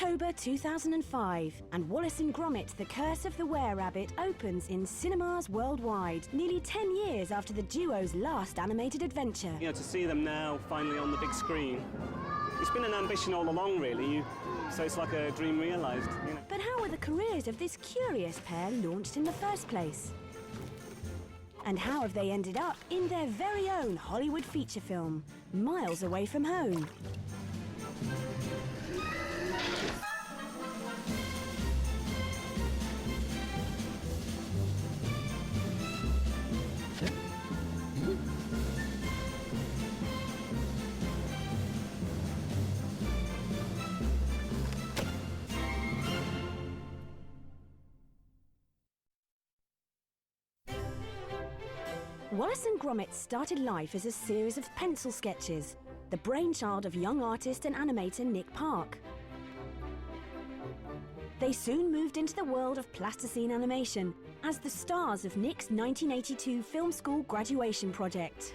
October 2005, and Uolles and Gromit, The Curse of the Were-Rabbit opens in cinemas worldwide, nearly 10 years after the duo's last animated adventure. You know, to see them now finally on the big screen, it's been an ambition all along, really, so it's like a dream realised. You know. But how were the careers of this curious pair launched in the first place? And how have they ended up in their very own Hollywood feature film, miles away from home? Uolles and Gromit started life as a series of pencil sketches, the brainchild of young artist and animator Nick Park. They soon moved into the world of plasticine animation as the stars of Nick's 1982 film school graduation project.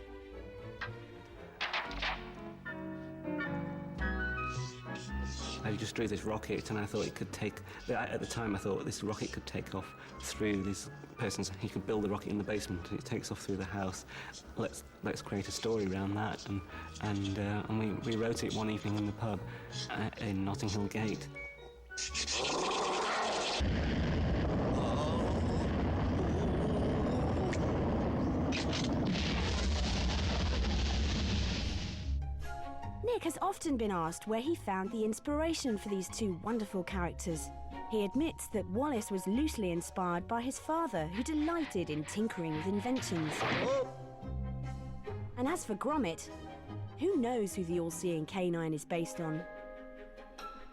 I just drew this rocket, and I thought it could take. At the time, I thought this rocket could take off through this person's. He could build the rocket in the basement, and it takes off through the house. Let's create a story around that, and we wrote it one evening in the pub in Notting Hill Gate. Nick has often been asked where he found the inspiration for these two wonderful characters. He admits that Uolles was loosely inspired by his father, who delighted in tinkering with inventions. And as for Gromit, who knows who the all-seeing canine is based on?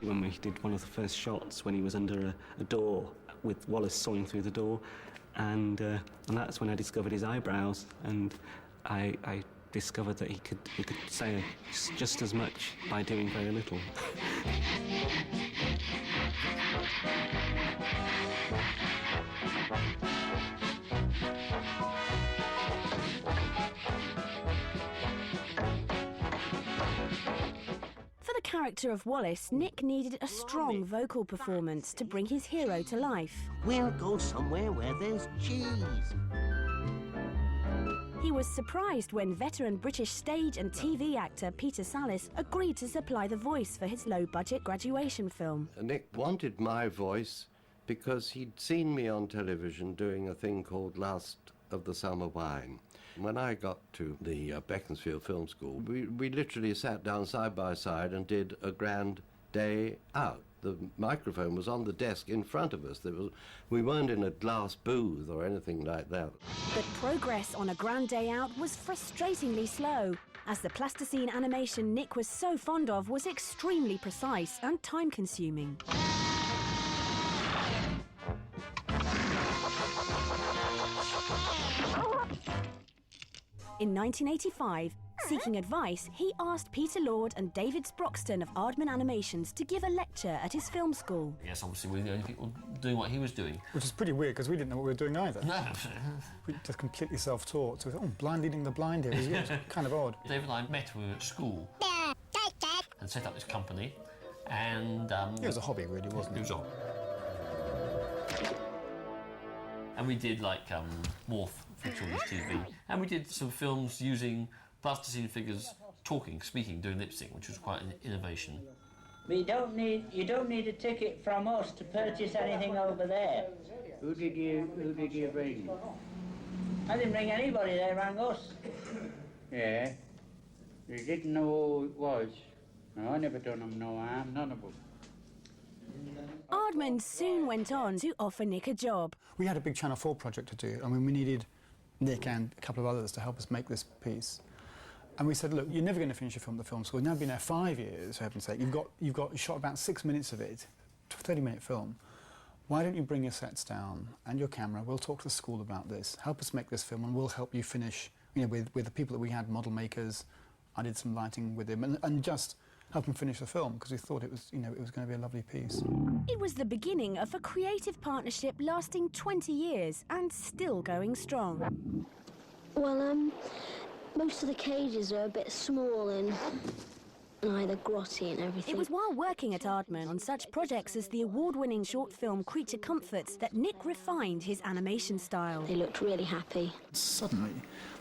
When we did one of the first shots, when he was under a door with Uolles sawing through the door, and that's when I discovered his eyebrows, and I discovered that he could say just as much by doing very little. For the character of Uolles, Nick needed a strong vocal performance to bring his hero to life. We'll go somewhere where there's cheese. He was surprised when veteran British stage and TV actor Peter Sallis agreed to supply the voice for his low-budget graduation film. Nick wanted my voice because he'd seen me on television doing a thing called Last of the Summer Wine. When I got to the Beaconsfield Film School, we literally sat down side by side and did a grand day out. The microphone was on the desk in front of us. We weren't in a glass booth or anything like that. But progress on a grand day out was frustratingly slow, as the plasticine animation Nick was so fond of was extremely precise and time-consuming. In 1985, seeking advice, he asked Peter Lord and David Sproxton of Aardman Animations to give a lecture at his film school. Yes, obviously we're the only people doing what he was doing. Which is pretty weird, because we didn't know what we were doing either. No. We just completely self-taught. So we thought, oh, blind leading the blind here. It was kind of odd. David and I met when we were at school and set up this company, and... it was a hobby, really, wasn't it? It was on. And we did, like, Morph for children's TV, and we did some films using plasticine figures talking, speaking, doing lip sync, which was quite an innovation. You don't need a ticket from us to purchase anything over there. Who did you bring? I didn't bring anybody, they rang us. Yeah. You didn't know who it was. No, I never done them no harm, none of them. Aardman soon went on to offer Nick a job. We had a big Channel 4 project to do. I mean, we needed Nick and a couple of others to help us make this piece. And we said, look, you're never going to finish your film at the film school. You've now been there 5 years, for heaven's sake. You shot about 6 minutes of it, 30-minute film. Why don't you bring your sets down and your camera? We'll talk to the school about this. Help us make this film, and we'll help you finish. You know, with the people that we had, model makers. I did some lighting with him, and just help him finish the film, because we thought it was, you know, it was going to be a lovely piece. It was the beginning of a creative partnership lasting 20 years and still going strong. Well, most of the cages are a bit small, and the grotty and everything. It was while working at Aardman on such projects as the award-winning short film Creature Comforts that Nick refined his animation style. They looked really happy. Suddenly,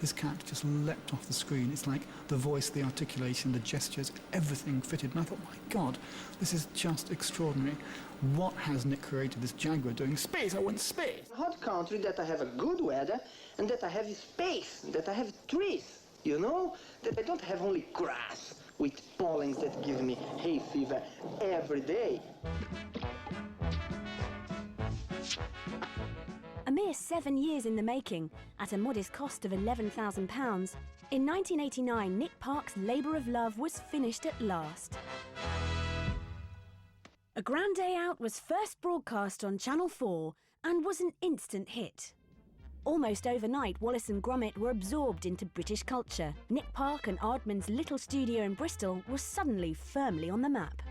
this character just leapt off the screen. It's like the voice, the articulation, the gestures, everything fitted. And I thought, my God, this is just extraordinary. What has Nick created, this Jaguar doing? Space, I want space! Hot country that I have a good weather and that I have space, that I have trees, you know? That I don't have only grass with pollens that give me hay fever every day. A mere 7 years in the making, at a modest cost of £11,000, in 1989 Nick Park's labour of love was finished at last. A Grand Day Out was first broadcast on Channel 4 and was an instant hit. Almost overnight, Wallace and Gromit were absorbed into British culture. Nick Park and Aardman's little studio in Bristol was suddenly firmly on the map.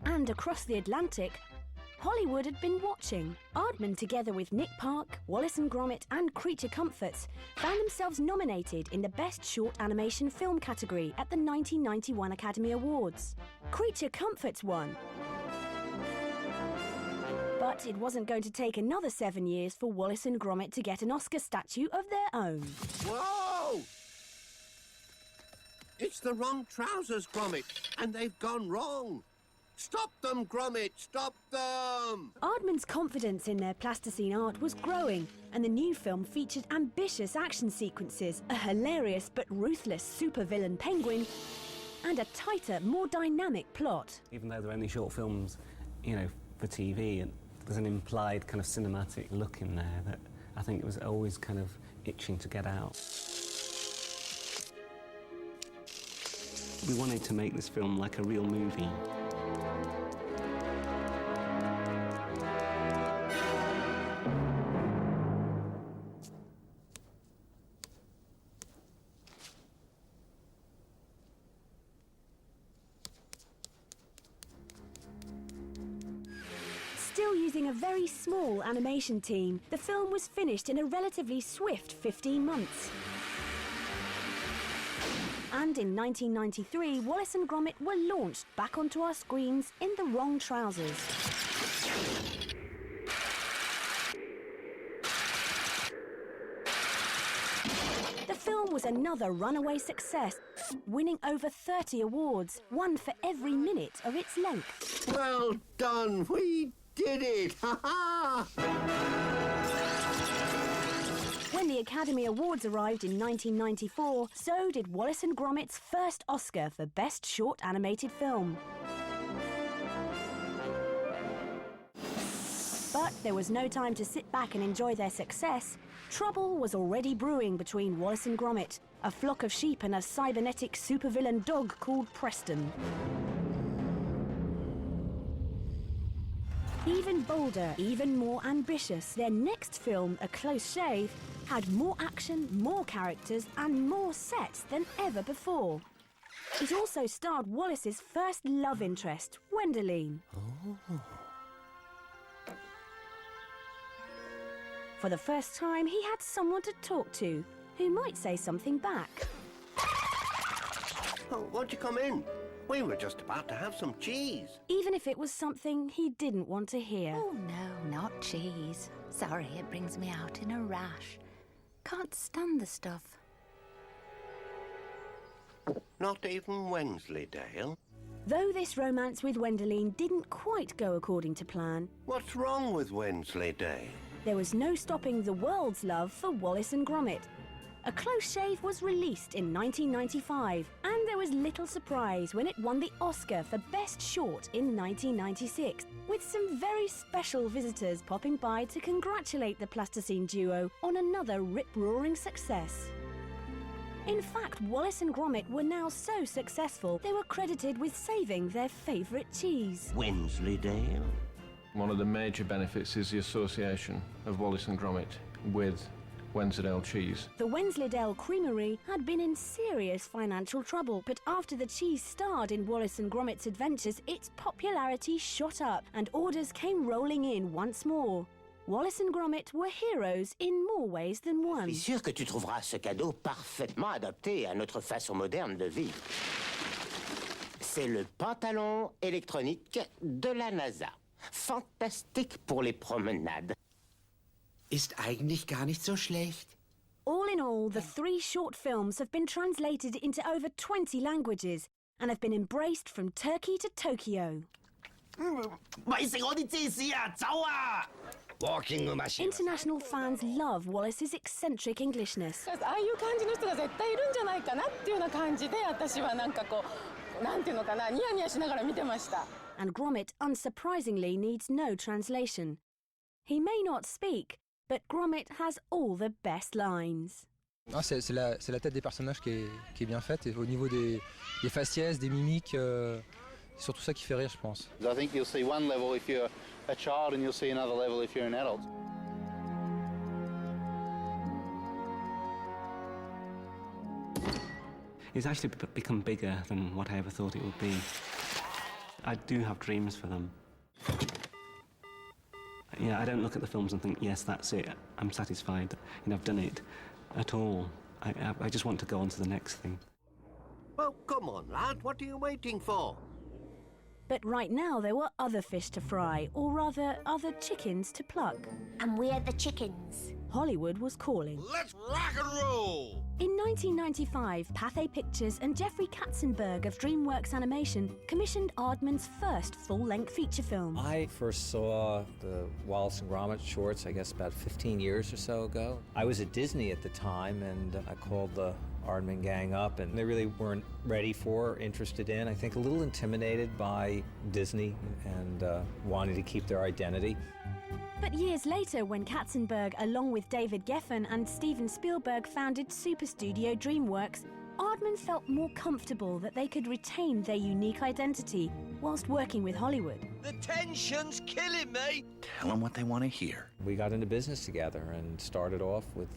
And across the Atlantic, Hollywood had been watching. Aardman, together with Nick Park, Wallace and Gromit and Creature Comforts, found themselves nominated in the Best Short Animation Film category at the 1991 Academy Awards. Creature Comforts won. But it wasn't going to take another 7 years for Wallace and Gromit to get an Oscar statue of their own. Whoa! It's the wrong trousers, Gromit, and they've gone wrong. Stop them, Gromit! Stop them! Aardman's confidence in their plasticine art was growing, and the new film featured ambitious action sequences, a hilarious but ruthless supervillain penguin, and a tighter, more dynamic plot. Even though they're only short films, you know, for TV, and there's an implied kind of cinematic look in there that I think it was always kind of itching to get out. We wanted to make this film like a real movie. Still using a very small animation team, the film was finished in a relatively swift 15 months. And in 1993, Wallace and Gromit were launched back onto our screens in the wrong trousers. The film was another runaway success, winning over 30 awards, one for every minute of its length. Well done! We did it! Ha-ha! When the Academy Awards arrived in 1994, so did Wallace and Gromit's first Oscar for Best Short Animated Film. But there was no time to sit back and enjoy their success. Trouble was already brewing between Wallace and Gromit, a flock of sheep and a cybernetic supervillain dog called Preston. Even bolder, even more ambitious, their next film, A Close Shave, had more action, more characters and more sets than ever before. It also starred Wallace's first love interest, Gwendoline. Oh. For the first time, he had someone to talk to, who might say something back. Oh, won't you come in? We were just about to have some cheese. Even if it was something he didn't want to hear. Oh, no, not cheese. Sorry, it brings me out in a rash. Can't stand the stuff. Not even Wensleydale? Though this romance with Gwendoline didn't quite go according to plan, What's wrong with Wensleydale? there was no stopping the world's love for Wallace and Gromit. A Close Shave was released in 1995, and there was little surprise when it won the Oscar for Best Short in 1996, with some very special visitors popping by to congratulate the plasticine duo on another rip-roaring success. In fact, Wallace and Gromit were now so successful they were credited with saving their favourite cheese. Wensleydale? One of the major benefits is the association of Wallace and Gromit with Wensleydale cheese. The Wensleydale Creamery had been in serious financial trouble, but after the cheese starred in Wallace and Gromit's adventures, its popularity shot up and orders came rolling in once more. Wallace and Gromit were heroes in more ways than one. Je suis sûr que tu trouveras ce cadeau parfaitement adapté à notre façon moderne de vivre. C'est le pantalon électronique de la NASA. Fantastique pour les promenades. Ist eigentlich gar nicht so schlecht. All in all, the 3 short films have been translated into over 20 languages and have been embraced from Turkey to Tokyo. International fans love Wallace's eccentric Englishness. And Gromit, unsurprisingly, needs no translation. He may not speak, but Gromit has all the best lines. Ah, c'est la tête des personnages qui est bien faite, et au niveau des faciès, des mimiques, c'est surtout ça qui fait rire, je pense. I think you'll see one level if you're a child and you'll see another level if you're an adult. It's actually become bigger than what I ever thought it would be. I do have dreams for them. Yeah, I don't look at the films and think, yes, that's it, I'm satisfied, I've done it at all. I just want to go on to the next thing. Well, come on, lad, what are you waiting for? But right now there were other fish to fry, or rather, other chickens to pluck. And we're the chickens. Hollywood was calling. Let's rock and roll! In 1995, Pathé Pictures and Jeffrey Katzenberg of DreamWorks Animation commissioned Aardman's first full-length feature film. I first saw the Wallace and Gromit shorts, I guess, about 15 years or so ago. I was at Disney at the time, and I called the Aardman gang up, and they really weren't ready for or interested in. I think a little intimidated by Disney and wanting to keep their identity. But years later, when Katzenberg, along with David Geffen and Steven Spielberg, founded Super Studio DreamWorks, Aardman felt more comfortable that they could retain their unique identity whilst working with Hollywood. The tension's killing me. Tell them what they want to hear. We got into business together and started off with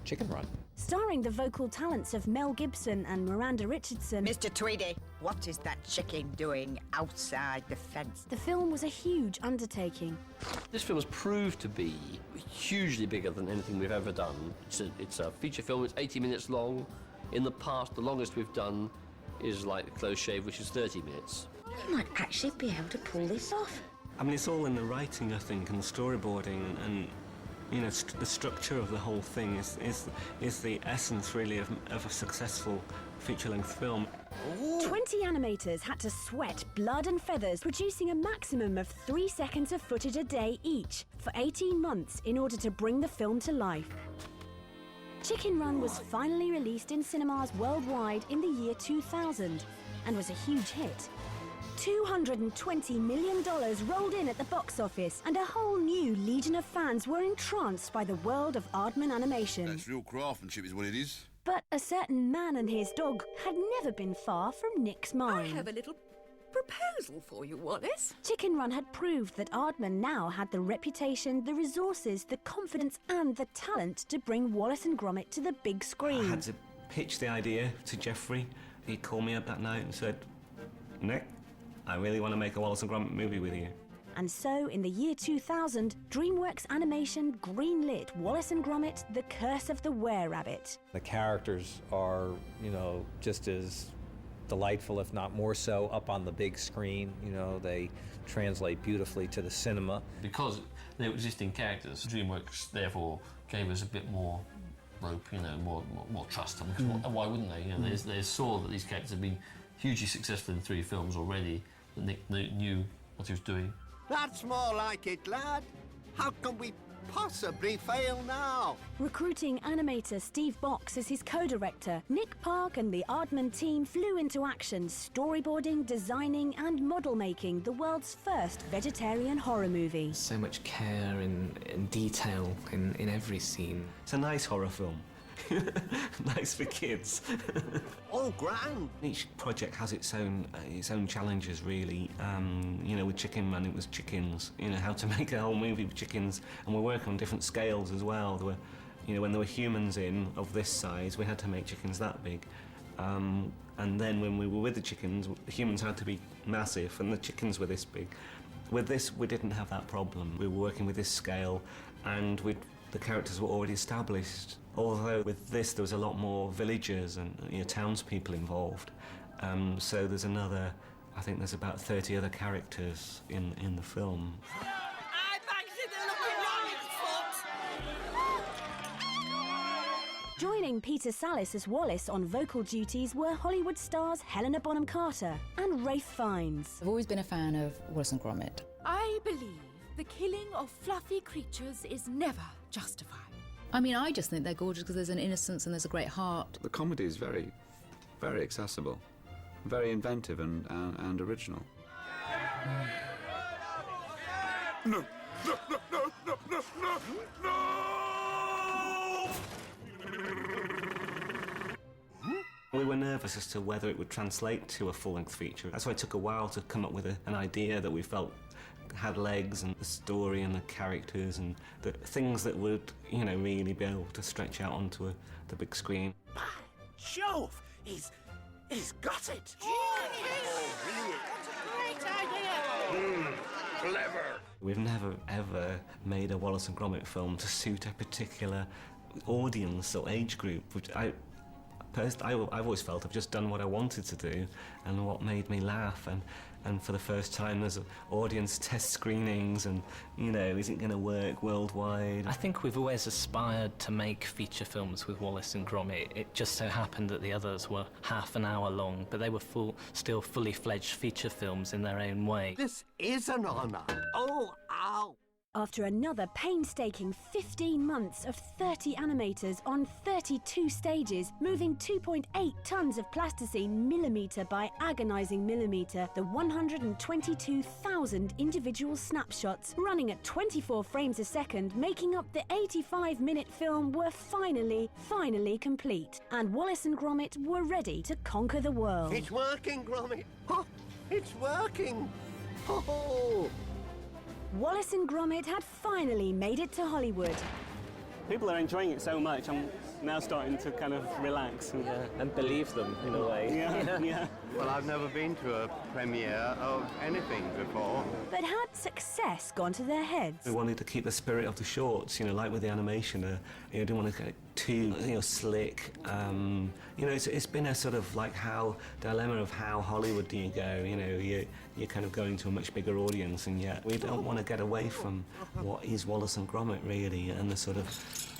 Chicken Run. Starring the vocal talents of Mel Gibson and Miranda Richardson, Mr. Tweedy, what is that chicken doing outside the fence? The film was a huge undertaking. This film has proved to be hugely bigger than anything we've ever done. It's a feature film, it's 80 minutes long. In the past, the longest we've done is like Close Shave, which is 30 minutes. You might actually be able to pull this off. I mean, it's all in the writing, I think, and the storyboarding, and the structure of the whole thing is the essence, really, of a successful feature-length film. 20 animators had to sweat blood and feathers, producing a maximum of 3 seconds of footage a day each for 18 months in order to bring the film to life. Chicken Run was finally released in cinemas worldwide in the year 2000 and was a huge hit. $220 million rolled in at the box office, and a whole new legion of fans were entranced by the world of Aardman animation. That's real craftsmanship is what it is. But a certain man and his dog had never been far from Nick's mind. I have a little proposal for you, Wallace. Chicken Run had proved that Aardman now had the reputation, the resources, the confidence and the talent to bring Wallace and Gromit to the big screen. I had to pitch the idea to Jeffrey. He called me up that night and said, Nick, I really want to make a Wallace and Gromit movie with you. And so, in the year 2000, DreamWorks Animation greenlit Wallace and Gromit: The Curse of the Were-Rabbit. The characters are, just as delightful, if not more so, up on the big screen. They translate beautifully to the cinema. Because they're existing characters, DreamWorks therefore gave us a bit more rope, more trust. Because why wouldn't they? They saw that these characters have been hugely successful in 3 films already, that Nick knew what he was doing. That's more like it, lad. How can we possibly fail now? Recruiting animator Steve Box as his co-director, Nick Park and the Aardman team flew into action, storyboarding, designing and model-making the world's first vegetarian horror movie. So much care and detail in every scene. It's a nice horror film. Nice for kids. Oh, grand. Each project has its own challenges, really. With Chicken Run, it was chickens. How to make a whole movie with chickens, and we're working on different scales as well. There were, when there were humans in of this size, we had to make chickens that big. And then when we were with the chickens, the humans had to be massive, and the chickens were this big. With this, we didn't have that problem. We were working with this scale, and the characters were already established. Although with this, there was a lot more villagers and townspeople involved. So there's another, I think there's about 30 other characters in the film. Joining Peter Sallis as Uolles on vocal duties were Hollywood stars Helena Bonham Carter and Ralph Fiennes. I've always been a fan of Wallace and Gromit. I believe the killing of fluffy creatures is never justified. I mean, I just think they're gorgeous because there's an innocence and there's a great heart. The comedy is very, very accessible, very inventive and original. No, no, no, no, no, no, no, no! We were nervous as to whether it would translate to a full-length feature. That's why it took a while to come up with an idea that we felt had legs, and the story and the characters and the things that would, really be able to stretch out onto the big screen. By Jove, he's got it. That's a great idea. Clever. We've never ever made a Wallace and Gromit film to suit a particular audience or age group, which I've always felt I've just done what I wanted to do and what made me laugh, and for the first time there's audience test screenings and, is it going to work worldwide? I think we've always aspired to make feature films with Wallace and Gromit. It just so happened that the others were half an hour long, but they were still fully fledged feature films in their own way. This is an honour. Oh, ow. After another painstaking 15 months of 30 animators on 32 stages, moving 2.8 tons of plasticine millimetre by agonising millimetre, the 122,000 individual snapshots running at 24 frames a second, making up the 85-minute film, were finally complete. And Wallace and Gromit were ready to conquer the world. It's working, Gromit. Oh, it's working. Oh. Wallace and Gromit had finally made it to Hollywood. People are enjoying it so much, I'm now starting to kind of relax and believe them in a way. Yeah. Well, I've never been to a premiere of anything before. But had success gone to their heads? We wanted to keep the spirit of the shorts, like with the animation. Didn't want to get too, slick. It's been a sort of dilemma of how Hollywood do you go? You're kind of going to a much bigger audience, and yet we don't want to get away from what is Wallace and Gromit really, and the sort of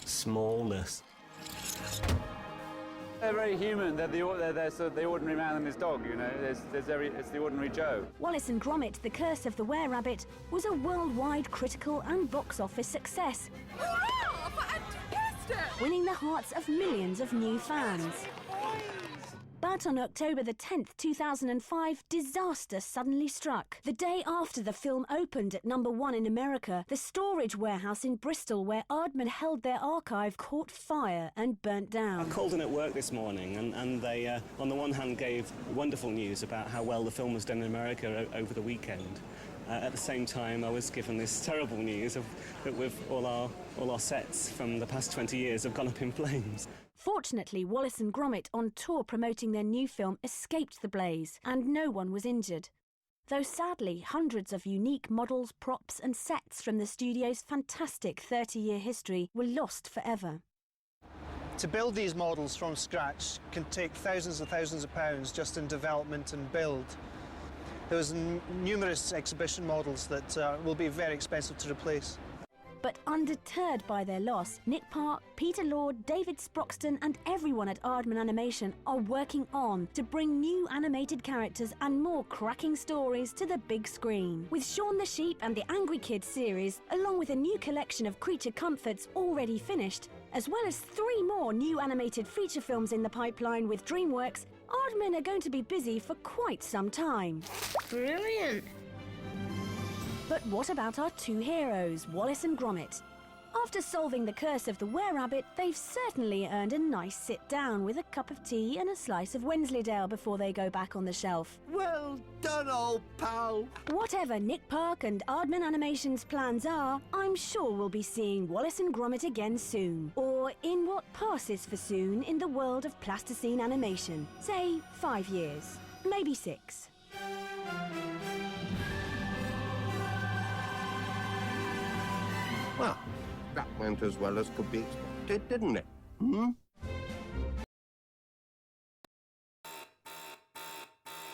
smallness. They're very human. They're sort of the ordinary man and his dog. It's the ordinary Joe. Wallace and Gromit: The Curse of the Were-Rabbit was a worldwide critical and box office success, winning the hearts of millions of new fans. But on October the 10th, 2005, disaster suddenly struck. The day after the film opened at #1 in America, the storage warehouse in Bristol where Aardman held their archive caught fire and burnt down. I called in at work this morning and they, on the one hand, gave wonderful news about how well the film was done in America over the weekend. At the same time, I was given this terrible news that with all our sets from the past 20 years have gone up in flames. Fortunately, Wallace and Gromit, on tour promoting their new film, escaped the blaze, and no one was injured. Though sadly, hundreds of unique models, props and sets from the studio's fantastic 30-year history were lost forever. To build these models from scratch can take thousands and thousands of pounds just in development and build. There was numerous exhibition models that will be very expensive to replace. But undeterred by their loss, Nick Park, Peter Lord, David Sproxton and everyone at Aardman Animation are working on to bring new animated characters and more cracking stories to the big screen. With Shaun the Sheep and the Angry Kids series, along with a new collection of creature comforts already finished, as well as 3 more new animated feature films in the pipeline with DreamWorks, Aardman are going to be busy for quite some time. Brilliant. But what about our 2 heroes, Wallace and Gromit? After solving the curse of the Were-Rabbit, they've certainly earned a nice sit-down with a cup of tea and a slice of Wensleydale before they go back on the shelf. Well done, old pal. Whatever Nick Park and Aardman Animation's plans are, I'm sure we'll be seeing Wallace and Gromit again soon. Or in what passes for soon in the world of plasticine animation. Say 5 years, maybe 6. Well, that went as well as could be expected, didn't it? Hmm?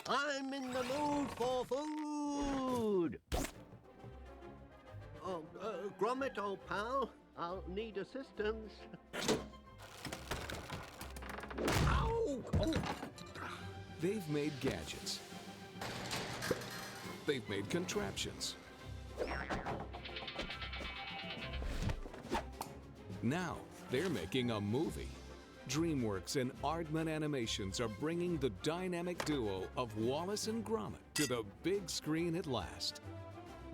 I'm in the mood for food! Oh, Gromit, old pal, I'll need assistance. Ow! Oh. They've made gadgets. They've made contraptions. Now, they're making a movie. DreamWorks and Aardman Animations are bringing the dynamic duo of Uolles and Gromit to the big screen at last.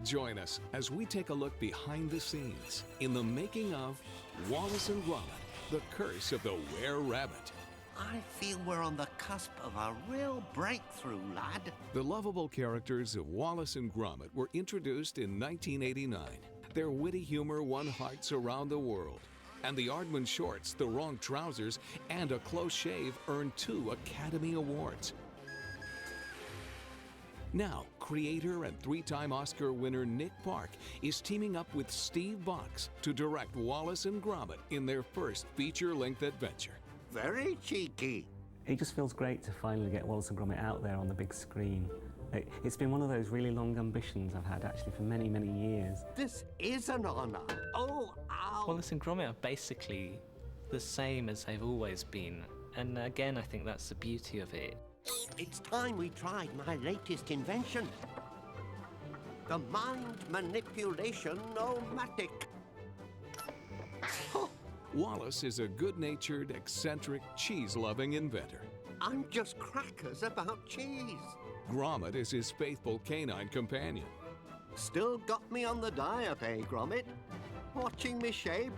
Join us as we take a look behind the scenes in the making of Uolles and Gromit, The Curse of the Were-Rabbit. I feel we're on the cusp of a real breakthrough, lad. The lovable characters of Uolles and Gromit were introduced in 1989. Their witty humor won hearts around the world. And the Aardman shorts, The Wrong Trousers, and A Close Shave earned 2 Academy Awards. Now, creator and 3-time Oscar winner Nick Park is teaming up with Steve Box to direct Uolles and Gromit in their first feature-length adventure. Very cheeky. It just feels great to finally get Uolles and Gromit out there on the big screen. It's been one of those really long ambitions I've had actually for many, many years. This is an honor. Oh, ow. Uolles and Gromit are basically the same as they've always been. And again, I think that's the beauty of it. It's time we tried my latest invention. The mind manipulation-o-matic. Uolles is a good-natured, eccentric, cheese-loving inventor. I'm just crackers about cheese. Gromit is his faithful canine companion. Still got me on the diet, eh, Gromit? Watching me shape?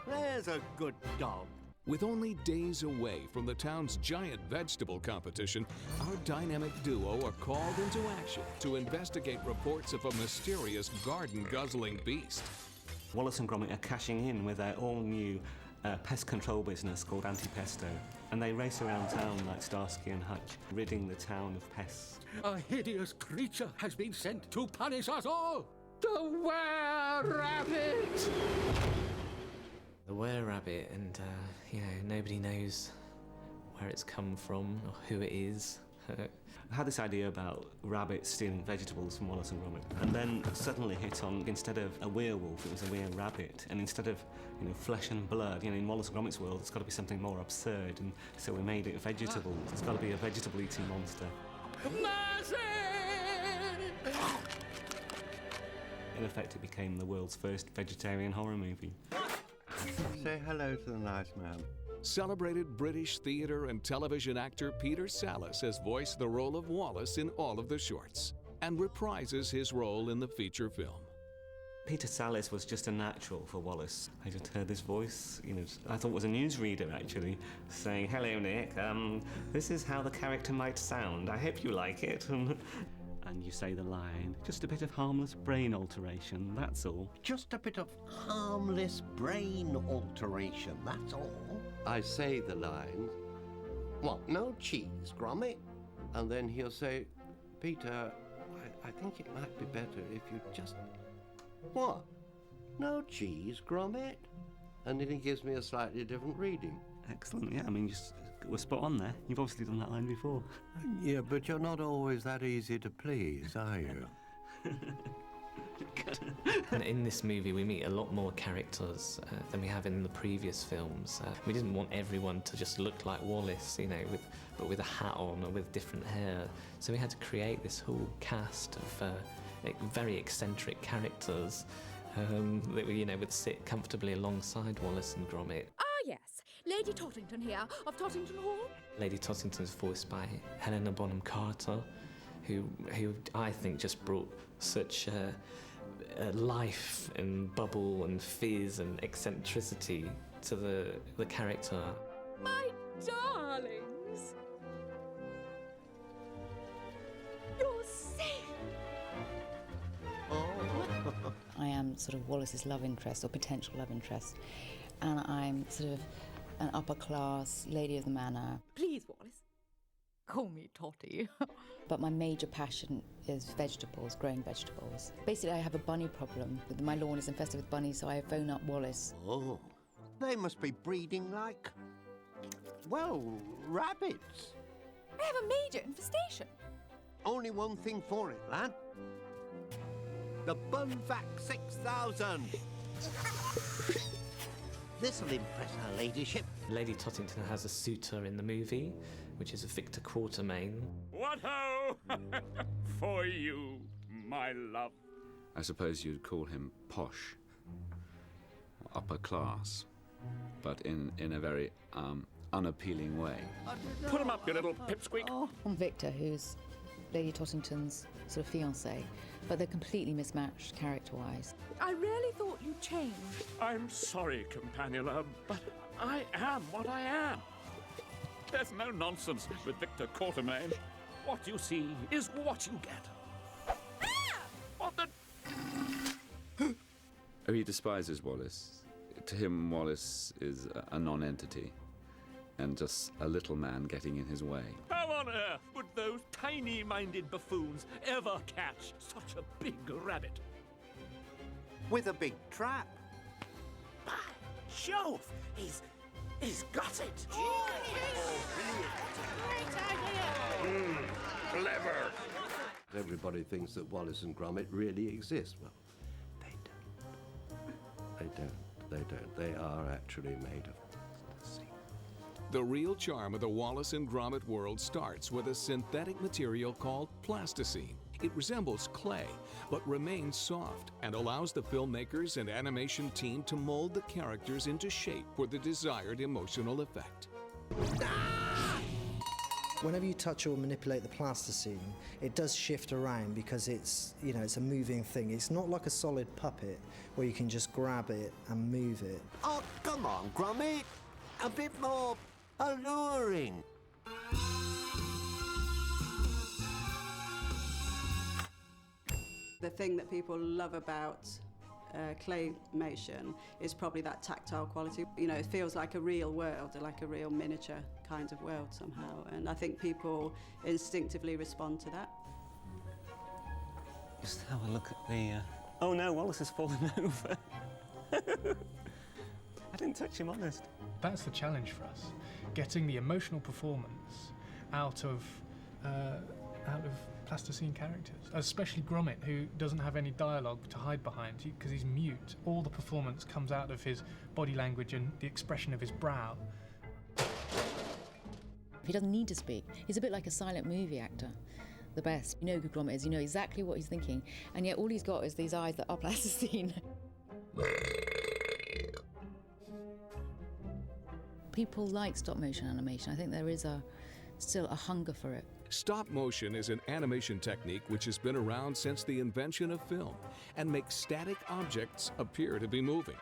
There's a good dog. With only days away from the town's giant vegetable competition, our dynamic duo are called into action to investigate reports of a mysterious garden-guzzling beast. Uolles and Gromit are cashing in with their all-new pest control business called Anti-Pesto. And they race around town like Starsky and Hutch, ridding the town of pests. A hideous creature has been sent to punish us all! The Were-Rabbit! The Were-Rabbit, and, nobody knows where it's come from or who it is. I had this idea about rabbits stealing vegetables from Uolles and Gromit, and then suddenly hit on, instead of a werewolf, it was a were-rabbit, and instead of, flesh and blood, in Uolles and Gromit's world, it's got to be something more absurd, and so we made it vegetables. It's got to be a vegetable-eating monster. Mercy! In effect, it became the world's first vegetarian horror movie. Say hello to the nice man. Celebrated British theatre and television actor Peter Sallis has voiced the role of Uolles in all of the shorts and reprises his role in the feature film. Peter Sallis was just a natural for Uolles. I just heard this voice, I thought it was a newsreader actually, saying, "Hello, Nick, this is how the character might sound. I hope you like it." And you say the line, "Just a bit of harmless brain alteration, that's all." Just a bit of harmless brain alteration, that's all. I say the line, "What, no cheese, Gromit?" And then he'll say, "Peter, I think it might be better if you just..." "What? No cheese, Gromit?" And then he gives me a slightly different reading. Excellent, yeah, we're spot on there. You've obviously done that line before. Yeah, but you're not always that easy to please, are you? And in this movie, we meet a lot more characters than we have in the previous films. We didn't want everyone to just look like Uolles, but with a hat on or with different hair. So we had to create this whole cast of very eccentric characters that would sit comfortably alongside Uolles and Gromit. Ah, yes. Lady Tottington here, of Tottington Hall. Lady Tottington's voiced by Helena Bonham Carter, who I think just brought such life and bubble and fizz and eccentricity to the character. My darlings! You're safe! I am sort of Uolles's love interest, or potential love interest, and I'm sort of an upper-class lady of the manor. Please, Uolles. Call me Totty. But my major passion is vegetables, growing vegetables. Basically, I have a bunny problem. My lawn is infested with bunnies, so I phone up Uolles. Oh, they must be breeding like, well, rabbits. I have a major infestation. Only one thing for it, lad. The Bunvac 6000. This'll impress her ladyship. Lady Tottington has a suitor in the movie, which is Victor Quartermain. What ho! For you, my love. I suppose you'd call him posh, upper class, but in a very unappealing way. Put him up, you little pipsqueak. I'm Victor, who's Lady Tottington's sort of fiancé, but they're completely mismatched character-wise. I really thought you'd change. I'm sorry, Campanula, but I am what I am. There's no nonsense with Victor Quartermain. What you see is what you get. What the... Oh, he despises Uolles. To him, Uolles is a non-entity, and just a little man getting in his way. How on earth would those tiny-minded buffoons ever catch such a big rabbit? With a big trap. By Jove, he's got it. Clever. Everybody thinks that Uolles and Gromit really exist. Well, they don't. They don't. They are actually made of plasticine. The real charm of the Uolles and Gromit world starts with a synthetic material called plasticine. It resembles clay, but remains soft and allows the filmmakers and animation team to mold the characters into shape for the desired emotional effect. Whenever you touch or manipulate the plasticine, it does shift around because it's, you know, it's a moving thing. It's not like a solid puppet where you can just grab it and move it. Oh, come on, Gromit. A bit more alluring. The thing that people love about claymation is probably that tactile quality. You know, it feels like a real world, like a real miniature kind of world somehow. And I think people instinctively respond to that. Just have a look at the... Oh no, Uolles has fallen over. I didn't touch him, honest. That's the challenge for us, getting the emotional performance out of plasticine characters, especially Gromit, who doesn't have any dialogue to hide behind because he's mute. All the performance comes out of his body language and the expression of his brow. He doesn't need to speak. He's a bit like a silent movie actor. The best. You know who Gromit is, you know exactly what he's thinking, and yet all he's got is these eyes that are plasticine. People like stop-motion animation. I think there is still a hunger for it. Stop motion is an animation technique which has been around since the invention of film and makes static objects appear to be moving.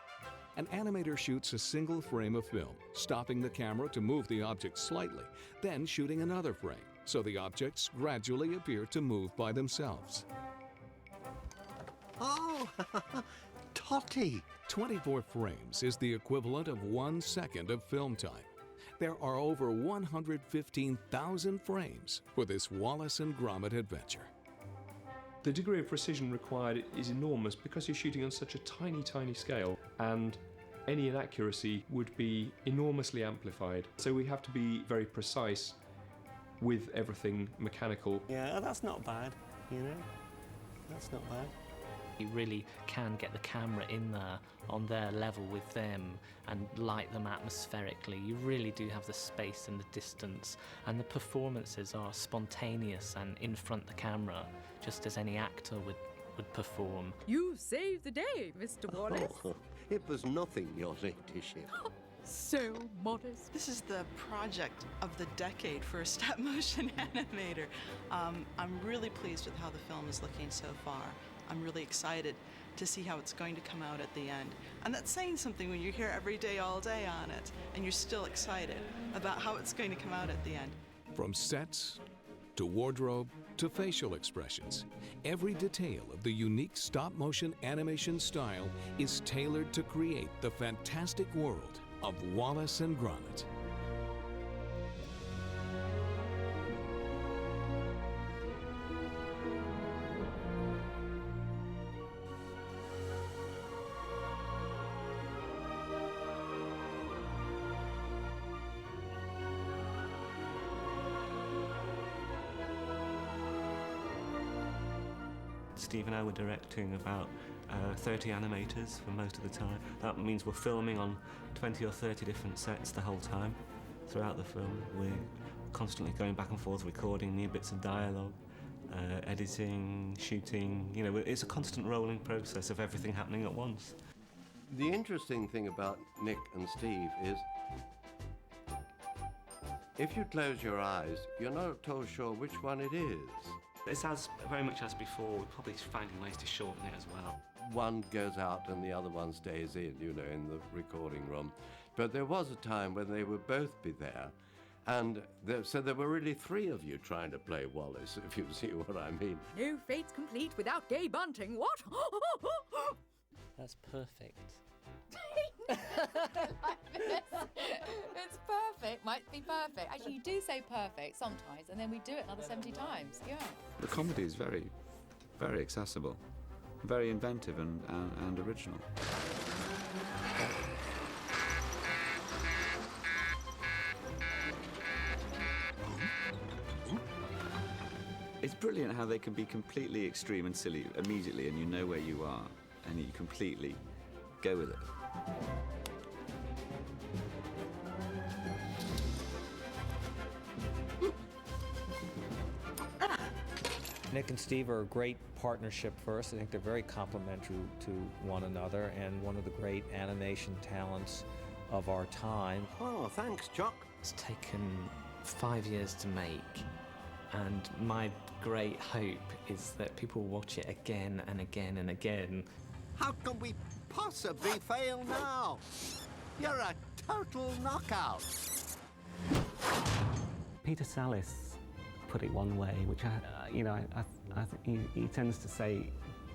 An animator shoots a single frame of film, stopping the camera to move the object slightly, then shooting another frame, so the objects gradually appear to move by themselves. Oh, Totty! 24 frames is the equivalent of 1 second of film time. There are over 115,000 frames for this Uolles and Gromit adventure. The degree of precision required is enormous because you're shooting on such a tiny, tiny scale, and any inaccuracy would be enormously amplified. So we have to be very precise with everything mechanical. Yeah, that's not bad, you know? That's not bad. You really can get the camera in there on their level with them and light them atmospherically. You really do have the space and the distance, and the performances are spontaneous and in front of the camera, just as any actor would perform. You saved the day, Mr. Uolles. Oh, it was nothing, your ladyship. So modest. This is the project of the decade for a stop-motion animator. I'm really pleased with how the film is looking so far. I'm really excited to see how it's going to come out at the end. And that's saying something when you're here every day, all day on it, and you're still excited about how it's going to come out at the end. From sets to wardrobe to facial expressions, every detail of the unique stop-motion animation style is tailored to create the fantastic world of Uolles and Gromit. Steve and I were directing about 30 animators for most of the time. That means we're filming on 20 or 30 different sets the whole time. Throughout the film, we're constantly going back and forth, recording new bits of dialogue, editing, shooting. You know, it's a constant rolling process of everything happening at once. The interesting thing about Nick and Steve is if you close your eyes, you're not at all sure which one it is. It's very much as before. We're probably finding ways to shorten it as well. One goes out and the other one stays in, you know, in the recording room. But there was a time when they would both be there, and so there were really three of you trying to play Uolles, if you see what I mean. No fate's complete without gay bunting, what? That's perfect. It's perfect, might be perfect. Actually, you do say perfect sometimes, and then we do it another 70 times, yeah. The comedy is very, very accessible, very inventive and original. It's brilliant how they can be completely extreme and silly immediately, and you know where you are, and you completely go with it. Nick and Steve are a great partnership for us. I think they're very complementary to one another, and one of the great animation talents of our time. Oh, thanks, Chuck. It's taken 5 years to make, and my great hope is that people watch it again and again and again. How can we possibly fail now? You're a total knockout. Peter Sallis put it one way, which I think he tends to say,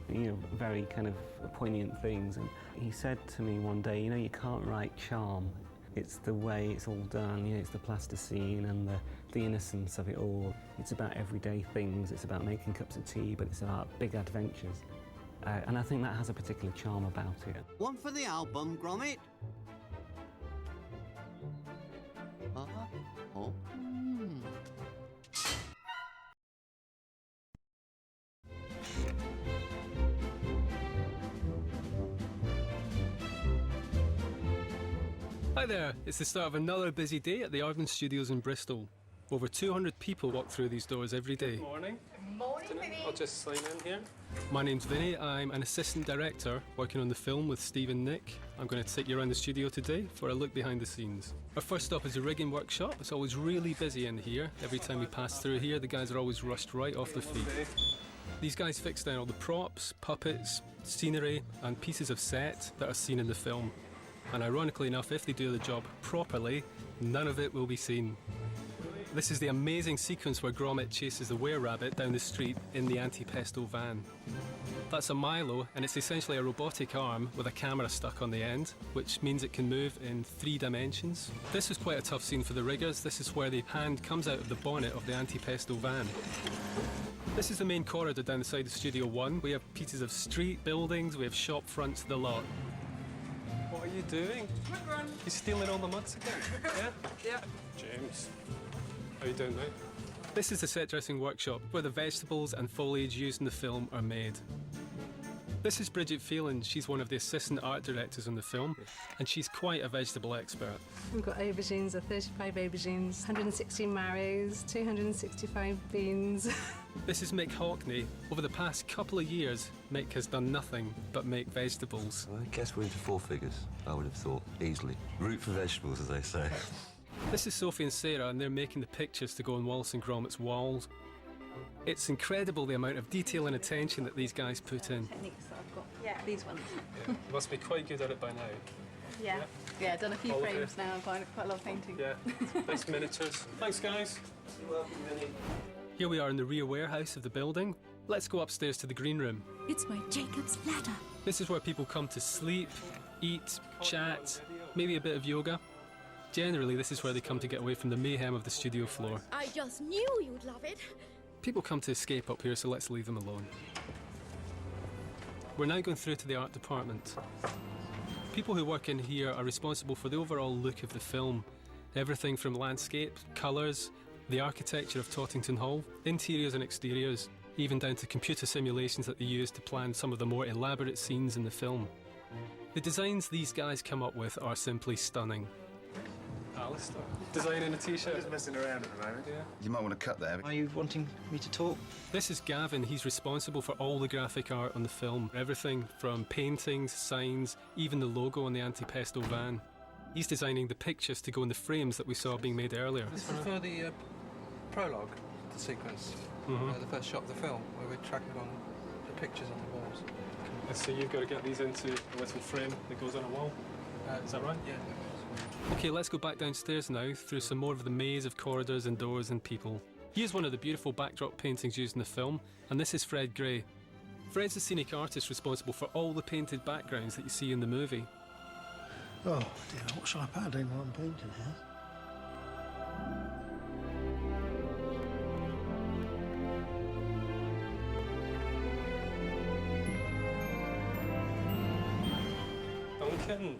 very kind of poignant things. And he said to me one day, you can't write charm. It's the way it's all done. It's the plasticine and the innocence of it all. It's about everyday things. It's about making cups of tea, but it's about big adventures. And I think that has a particular charm about it. One for the album, Gromit. Oh. Hi there, it's the start of another busy day at the Aardman Studios in Bristol. Over 200 people walk through these doors every day. Good morning. Good morning, Vinny. I'll just sign in here. My name's Vinny, I'm an assistant director working on the film with Steve and Nick. I'm going to take you around the studio today for a look behind the scenes. Our first stop is the rigging workshop. It's always really busy in here. Every time we pass through here, the guys are always rushed right off their feet. These guys fix down all the props, puppets, scenery and pieces of set that are seen in the film. And ironically enough, if they do the job properly, none of it will be seen. This is the amazing sequence where Gromit chases the were-rabbit down the street in the anti-pesto van. That's a Milo, and it's essentially a robotic arm with a camera stuck on the end, which means it can move in 3 dimensions. This was quite a tough scene for the riggers. This is where the hand comes out of the bonnet of the anti-pesto van. This is the main corridor down the side of Studio 1. We have pieces of street, buildings, we have shop fronts, the lot. What are you doing? You stealing all the mutts again? Yeah? Yeah. James. How you doing, mate? This is the set dressing workshop where the vegetables and foliage used in the film are made. This is Bridget Phelan. She's one of the assistant art directors on the film, and she's quite a vegetable expert. We've got aubergines, 35 aubergines, 160 marrows, 265 beans. This is Mick Hockney. Over the past couple of years, Mick has done nothing but make vegetables. I guess we're into 4 figures, I would have thought, easily. Root for vegetables, as they say. This is Sophie and Sarah, and they're making the pictures to go on Wallace and Gromit's walls. It's incredible the amount of detail and attention that these guys put in. Techniques that I've got. Yeah. These ones. You must be quite good at it by now. Yeah. Yeah, done a few All of frames it. now, quite a lot of painting. Yeah, nice miniatures. Thanks, guys. You're welcome, Vinny. Here we are in the rear warehouse of the building. Let's go upstairs to the green room. It's my Jacob's ladder. This is where people come to sleep, eat, chat, maybe a bit of yoga. Generally, this is where they come to get away from the mayhem of the studio floor. I just knew you'd love it. People come to escape up here, so let's leave them alone. We're now going through to the art department. People who work in here are responsible for the overall look of the film. Everything from landscape, colours, the architecture of Tottington Hall, interiors and exteriors. even down to computer simulations that they use to plan some of the more elaborate scenes in the film. The designs these guys come up with are simply stunning. Alistair, designing a t-shirt. Just messing around at the moment. Yeah. You might want to cut that. Are you wanting me to talk? This is Gavin. He's responsible for all the graphic art on the film. Everything from paintings, signs, even the logo on the anti-pesto van. He's designing the pictures to go in the frames that we saw being made earlier. This is for the prologue, the sequence, the first shot of the film, where we're tracking on the pictures on the walls. So you've got to get these into a little frame that goes on a wall. Is that right? Yeah. Okay, let's go back downstairs now through some more of the maze of corridors and doors and people. Here's one of the beautiful backdrop paintings used in the film, and this is Fred Gray. Fred's the scenic artist responsible for all the painted backgrounds that you see in the movie. Oh dear, what shall I put? I don't know what I'm painting here. Duncan.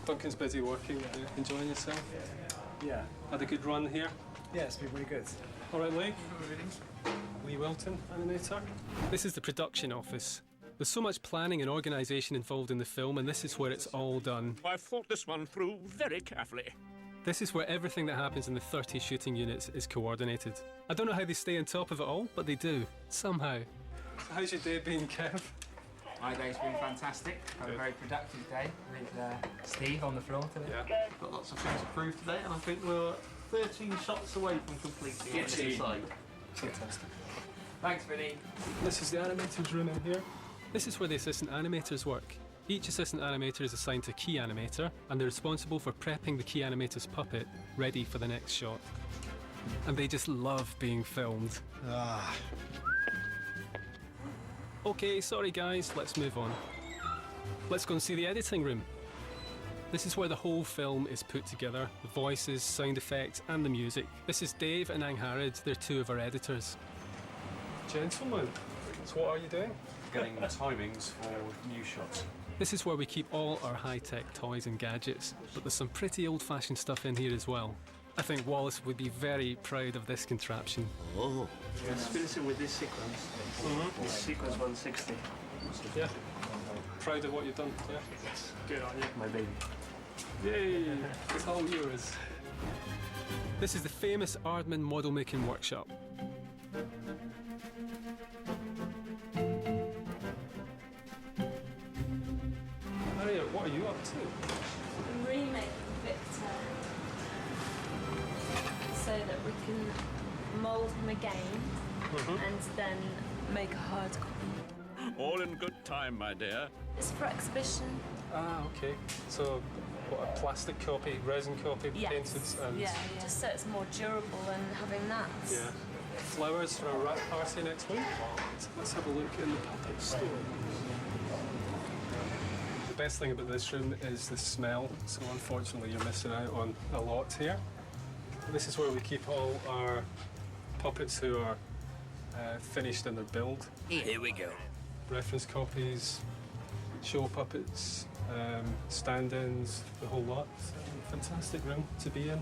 Duncan's busy working. Enjoying yourself? Yeah. Had a good run here? Yeah, it's been really good. All right, Lee? Lee Wilton, animator. This is the production office. There's so much planning and organisation involved in the film, and this is where it's all done. I've thought this one through very carefully. This is where everything that happens in the 30 shooting units is coordinated. I don't know how they stay on top of it all, but they do, somehow. So how's your day been, Kev? My day's been fantastic. Had a very productive day with Steve on the floor today. Yeah. Got lots of things to prove today, and I think we're 13 shots away from completing on this side. Fantastic. Thanks, Vinny. This is the animators' room in here. This is where the assistant animators work. Each assistant animator is assigned to a key animator, and they're responsible for prepping the key animator's puppet ready for the next shot. And they just love being filmed. Okay, sorry guys, let's move on. Let's go and see the editing room. This is where the whole film is put together. The voices, sound effects, and the music. This is Dave and Angharad, they're two of our editors. Gentlemen, so what are you doing? Getting timings for new shots. This is where we keep all our high-tech toys and gadgets, but there's some pretty old-fashioned stuff in here as well. I think Wallace would be very proud of this contraption. Oh. Let's finish it with this sequence. This sequence 160. Yeah. Proud of what you've done, yeah? Yes. Good on you. My baby. Yay! It's all yours. This is the famous Aardman model making workshop. Maria, what are you up to? I'm remaking Victor so that we can mould him again and then make a hard copy. All in good time, my dear. It's for exhibition. Ah, okay. So, what, a plastic copy, resin copy, painted and... Yeah, just so it's more durable than having that. Yeah. Flowers for a wrap party next week. So let's have a look in the puppet store. The best thing about this room is the smell, so unfortunately you're missing out on a lot here. This is where we keep all our puppets who are finished in their build. Here we go. Reference copies, show puppets, stand-ins, the whole lot. Fantastic room to be in.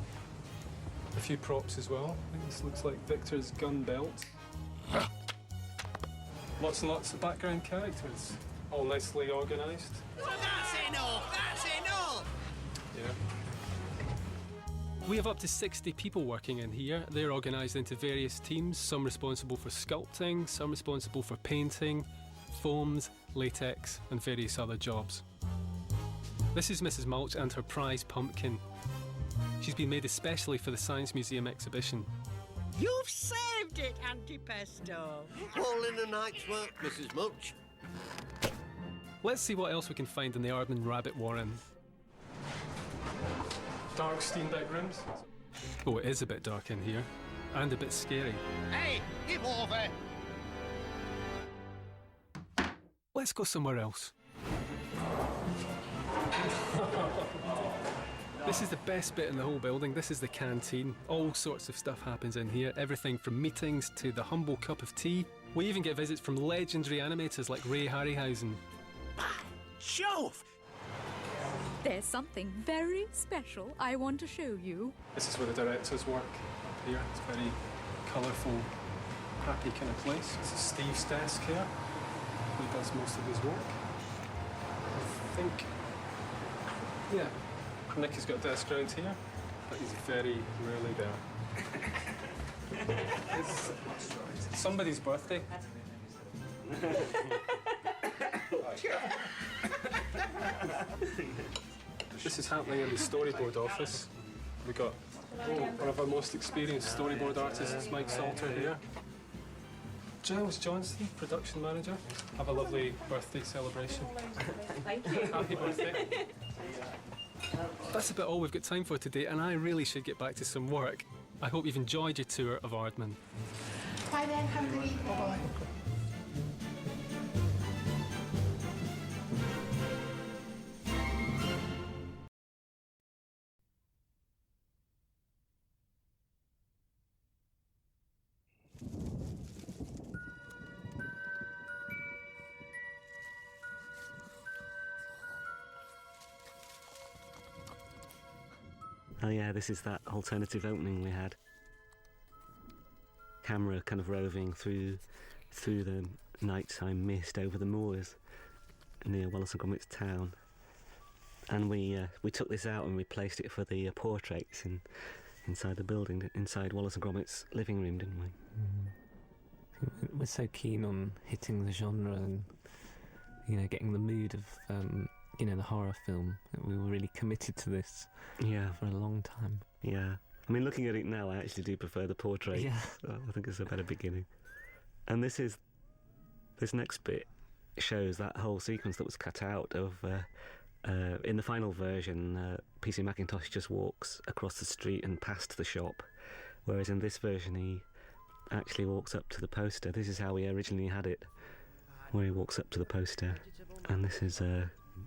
A few props as well. I think this looks like Victor's gun belt. Lots and lots of background characters, all nicely organised. That's enough! That's enough! Yeah. We have up to 60 people working in here. They're organised into various teams, some responsible for sculpting, some responsible for painting, foams, latex, and various other jobs. This is Mrs. Mulch and her prize pumpkin. She's been made especially for the Science Museum exhibition. You've saved it, Antipesto. All in a night's work, Mrs. Mulch. Let's see what else we can find in the Aardman rabbit warren. Dark Steenbeck rooms. Oh, it is a bit dark in here. And a bit scary. Hey, give over! Let's go somewhere else. This is the best bit in the whole building. This is the canteen. All sorts of stuff happens in here. Everything from meetings to the humble cup of tea. We even get visits from legendary animators like Ray Harryhausen. Jove! There's something very special I want to show you. This is where the directors work up here. It's very colourful happy kind of place. This is Steve's desk here. He does most of his work. I think, yeah, Nick has got a desk round here, but he's very rarely there. It's somebody's birthday. This is happening in the storyboard office. We got one of our most experienced storyboard artists, Mike Salter, here. Giles Johnston, production manager. Have a lovely birthday celebration. Thank you. Happy birthday. That's about all we've got time for today, and I really should get back to some work. I hope you've enjoyed your tour of Aardman. Bye then, have a good evening. Bye-bye. Oh yeah, this is that alternative opening we had. Camera kind of roving through the nighttime mist over the moors near Uollesa'n Gromit's town. And we took this out and replaced it for the portraits inside the building, inside Uollesa'n Gromit's living room, didn't we? We're so keen on hitting the genre and, you know, getting the mood of, you know, the horror film. We were really committed to this for a long time. Yeah. I mean, looking at it now, I actually do prefer the portraits. Yeah. I think it's a better beginning. And this next bit shows that whole sequence that was cut out of... in the final version, PC Macintosh just walks across the street and past the shop, whereas in this version he actually walks up to the poster. This is how we originally had it, where he walks up to the poster. And this is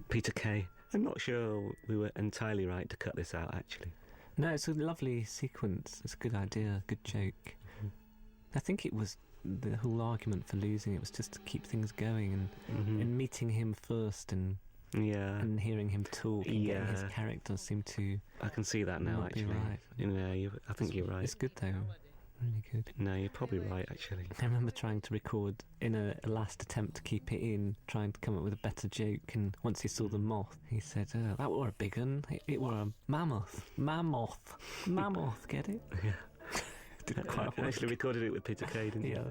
Peter Kay. I'm not sure we were entirely right to cut this out, actually. No, it's a lovely sequence. It's a good idea, good joke. I think it was the whole argument for losing it was just to keep things going and meeting him first and hearing him talk and getting his character seemed to... I can see that now, actually. Right. Yeah, I think you're right. It's good, though. Really good. No, you're probably right, actually. I remember trying to record in a last attempt to keep it in, trying to come up with a better joke, and once he saw the moth, he said, that were a big un. It were a mammoth. Mammoth, get it? Yeah. Didn't quite work. Actually recorded it with Peter Kay, didn't you?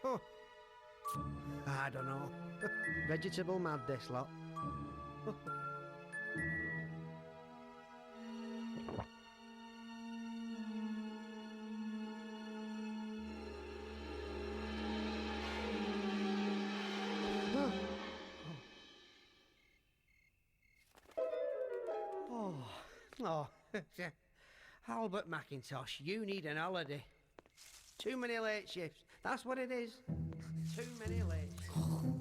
Huh. I don't know. Vegetable mad, this lot. Oh, Albert Mackintosh, you need an holiday. Too many late shifts. That's what it is. Too many late shifts.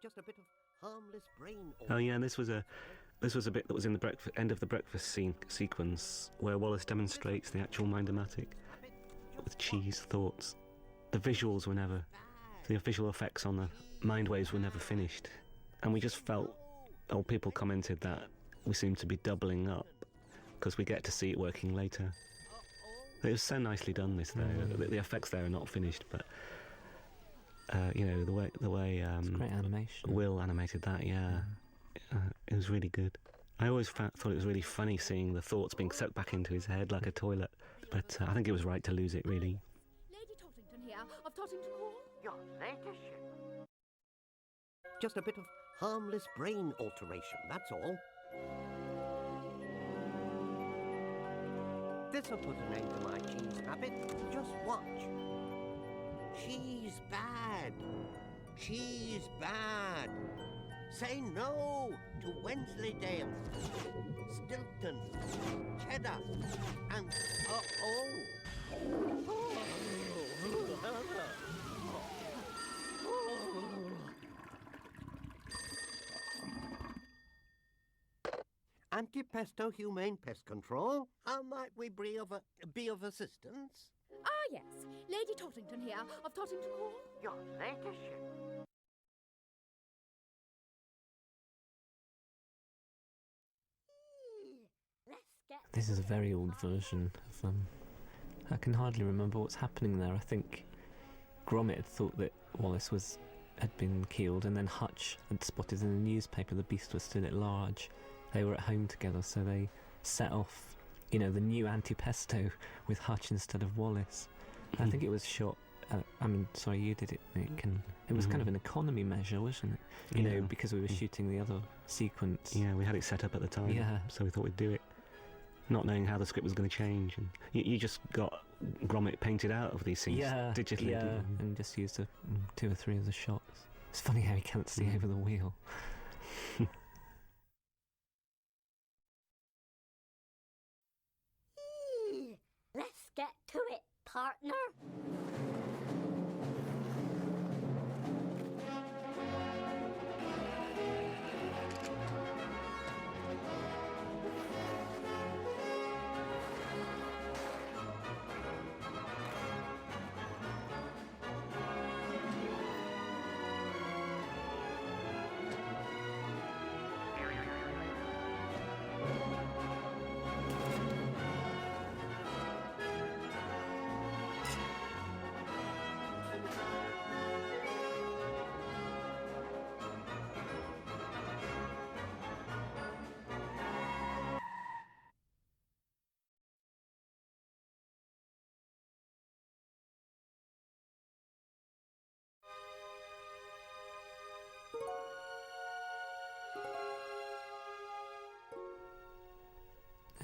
Just a bit of harmless brain. Oh yeah, and this was a bit that was in the end of the breakfast sequence where Wallace demonstrates the actual Mindomatic with cheese thoughts. The visuals were never, the visual effects on the mind waves were never finished, and we just felt old people commented that we seem to be doubling up because we get to see it working later. It was so nicely done, this though. The effects there are not finished, but you know, the way It's great animation. Will animated that, it was really good. I always thought it was really funny seeing the thoughts being sucked back into his head like a toilet, but I think it was right to lose it, really. Lady Tottington here, of Tottington Hall. Your ladyship. Just a bit of harmless brain alteration, that's all. This'll put an end to my cheese habit. Just watch. She's bad. She's bad. Say no to Wensleydale, Stilton, Cheddar, and Anti-pesto humane pest control. How might we be of assistance? Ah, yes. Lady Tottington here, of Tottington Hall. Your ladyship. This is a very old version of. I can hardly remember what's happening there. I think Gromit had thought that Uolles had been killed, and then Hutch had spotted in the newspaper the beast was still at large. They were at home together, so they set off, you know, the new anti-pesto with Hutch instead of Uolles. I think it was shot. Sorry, you did it, Nick, and it was kind of an economy measure, wasn't it? You know, because we were shooting the other sequence. Yeah, we had it set up at the time, so we thought we'd do it, not knowing how the script was going to change. And you just got Gromit painted out of these scenes digitally. Yeah, and just used 2 or 3 of the shots. It's funny how he can't see over the wheel. Let's get to it, partner.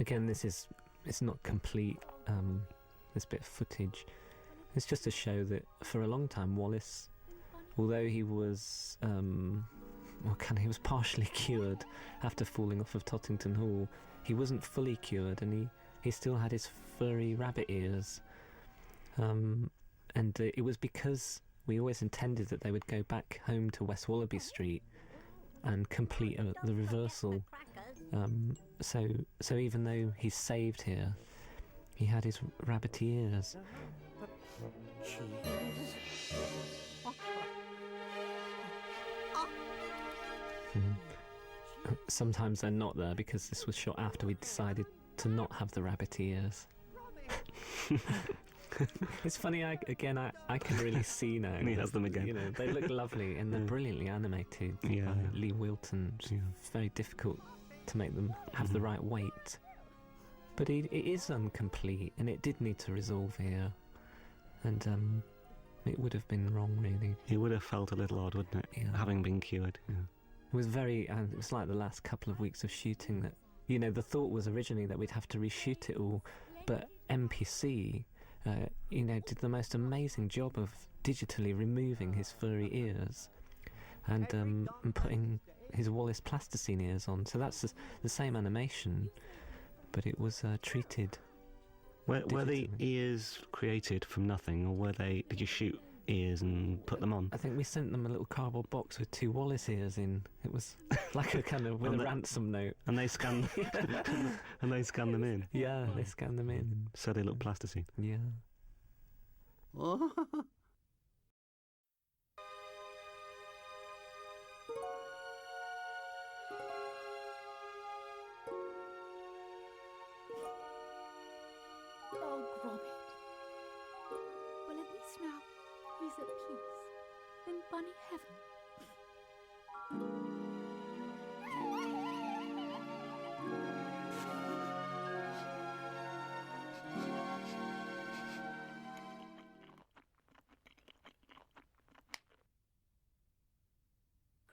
Again, it's not complete, this bit of footage. It's just to show that for a long time Uolles, although he was he was partially cured after falling off of Tottington Hall, he wasn't fully cured, and he still had his furry rabbit ears. And it was because we always intended that they would go back home to West Wallaby Street and complete the reversal. So even though he's saved here, he had his rabbity ears. Sometimes they're not there because this was shot after we decided to not have the rabbity ears. It's funny, I can really see now. He has them again. You know, they look lovely and they're brilliantly animated by Lee Wilton. It's very difficult to make them have the right weight. But it is incomplete, and it did need to resolve here. And it would have been wrong, really. It would have felt a little odd, wouldn't it? Yeah. Having been cured. Yeah. It was it was like the last couple of weeks of shooting that, you know, the thought was originally that we'd have to reshoot it all, but MPC, did the most amazing job of digitally removing his furry ears and putting his Uolles plasticine ears on. So that's the same animation, but it was treated. Were the ears created from nothing, or did you shoot ears and put them on? I think we sent them a little cardboard box with 2 Uolles ears in. It was like a kind of with a ransom note. And they scanned and they scanned them in. Yeah, they scanned them in. So they look plasticine. Yeah.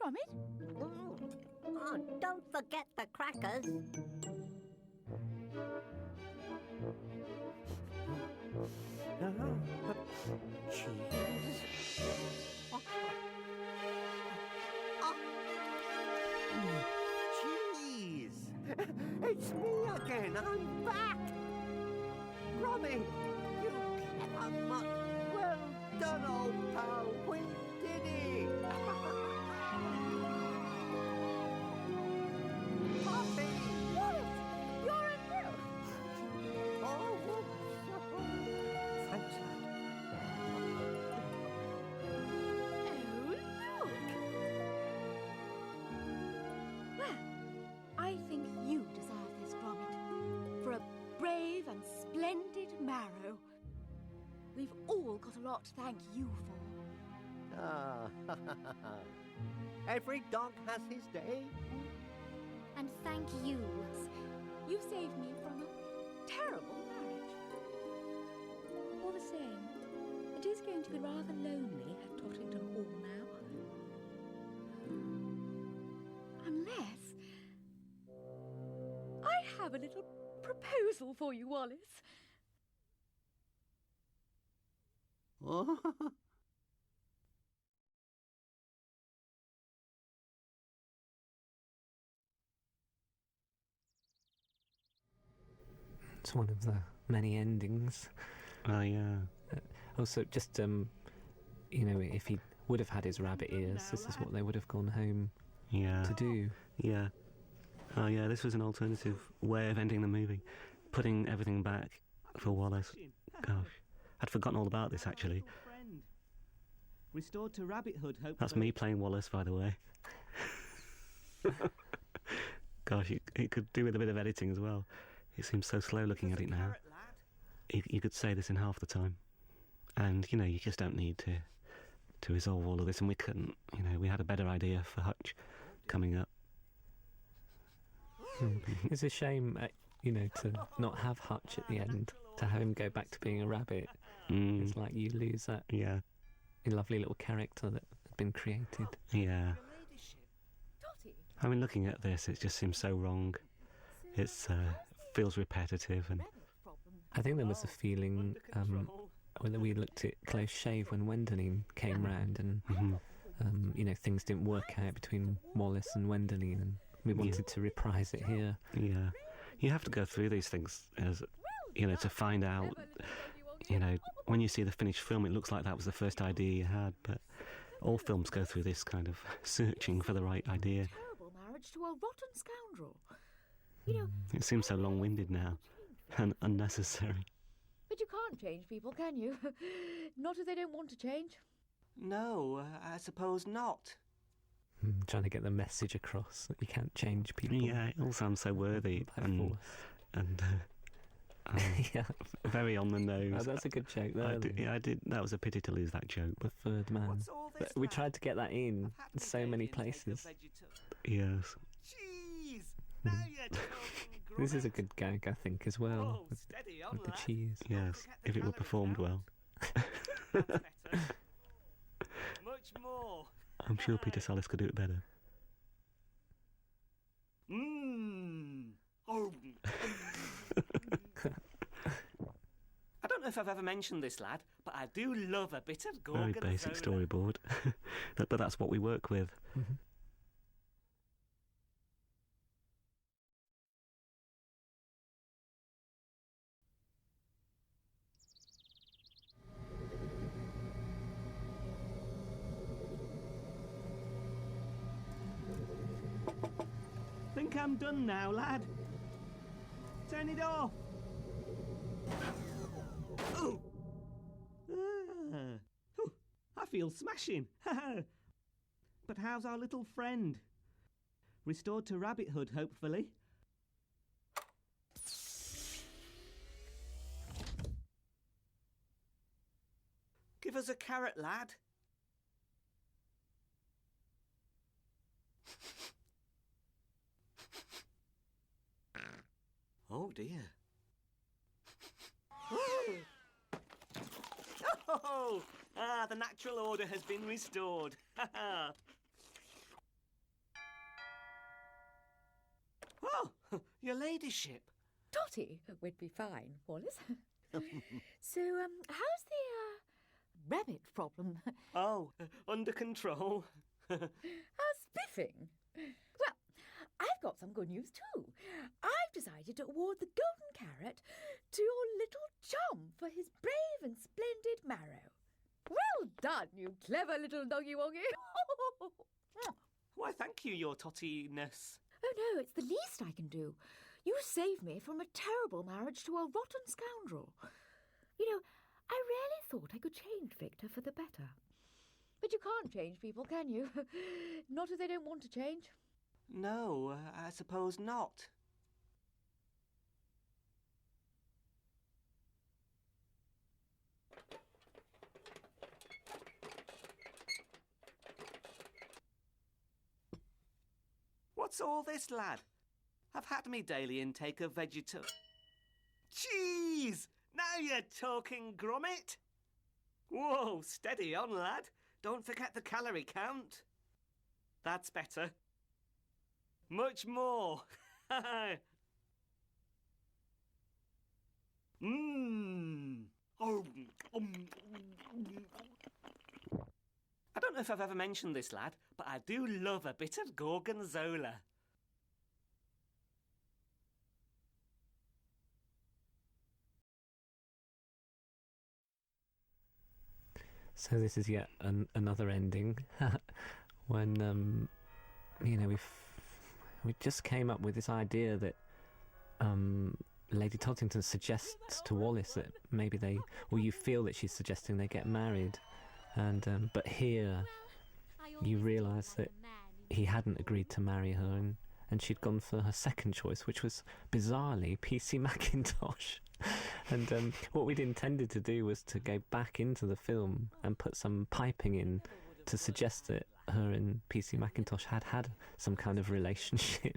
Gromit? Oh, don't forget the crackers. Cheese. Cheese! It's me again, I'm back! Gromit, you clever mutt! Well done, old pal, we did it! Puppy! Wallace, you're a milk! Oh, whoops! Thanks, lad. Oh, look! Well, I think you deserve this, Gromit, for a brave and splendid marrow. We've all got a lot to thank you for. Ah, every dog has his day. And thank you. You saved me from a terrible marriage. All the same, it is going to be rather lonely at Tottington Hall now. Unless I have a little proposal for you, Wallace. It's one of the many endings. Oh, yeah. Also, just, if he would have had his rabbit ears, this is what they would have gone home to do. Yeah. Oh, yeah, this was an alternative way of ending the movie. Putting everything back for Wallace. Gosh. I'd forgotten all about this, actually. Restored to rabbithood, hopefully. That's me playing Wallace, by the way. Gosh, it could do with a bit of editing as well. It seems so slow looking at it now. You could say this in half the time. And, you just don't need to resolve all of this. And we couldn't, we had a better idea for Hutch coming up. It's a shame, to not have Hutch at the end, to have him go back to being a rabbit. It's like you lose that lovely little character that had been created. Yeah. I mean, looking at this, it just seems so wrong. It's feels repetitive, and I think there was a feeling when we looked at Close Shave when Wendelin came round, and things didn't work out between Wallace and Wendelin, and we wanted to reprise it here. Yeah, you have to go through these things as to find out. When you see the finished film, it looks like that was the first idea you had, but all films go through this kind of searching for the right idea. Terrible marriage to a rotten scoundrel. It seems so long-winded now, and unnecessary. But you can't change people, can you? Not if they don't want to change. No, I suppose not. Trying to get the message across that you can't change people. Yeah, it all sounds so worthy and very on the nose. Oh, that's a good joke. I did. That was a pity to lose that joke. The third man. But we tried to get that in so many places. Yes. This is a good gag, I think, as well, with the cheese. Yes, if it were performed well. Much more. I'm sure Peter Sallis could do it better. Oh. I don't know if I've ever mentioned this, lad, but I do love a bit of Gorgonzola. Very basic storyboard, but that's what we work with. Think I'm done now, lad. Turn it off. Ooh. I feel smashing. But how's our little friend? Restored to rabbithood, hopefully. Give us a carrot, lad. Oh dear. Oh! The natural order has been restored. Oh, your ladyship. Totty would be fine, Wallace. So, how's the rabbit problem? Oh, under control. How's spiffing? Well, I've got some good news too. I've decided to award the golden carrot to your little chum for his brave and splendid marrow. Well done, you clever little doggy woggy. Why, thank you, your tottiness. Oh no, it's the least I can do. You saved me from a terrible marriage to a rotten scoundrel. You know, I really thought I could change Victor for the better. But you can't change people, can you? Not if they don't want to change. No, I suppose not. What's all this, lad? I've had me daily intake of Jeez! Now you're talking, Gromit! Whoa, steady on, lad. Don't forget the calorie count. That's better. Much more. Mmm. I don't know if I've ever mentioned this, lad, but I do love a bit of gorgonzola. So this is yet another ending when you know we just came up with this idea that Lady Tottington suggests to Uolles that maybe you feel that she's suggesting they get married, and but here you realise that he hadn't agreed to marry her, and she'd gone for her second choice, which was bizarrely PC Macintosh. And what we'd intended to do was to go back into the film and put some piping in to suggest that her and PC Macintosh had some kind of relationship.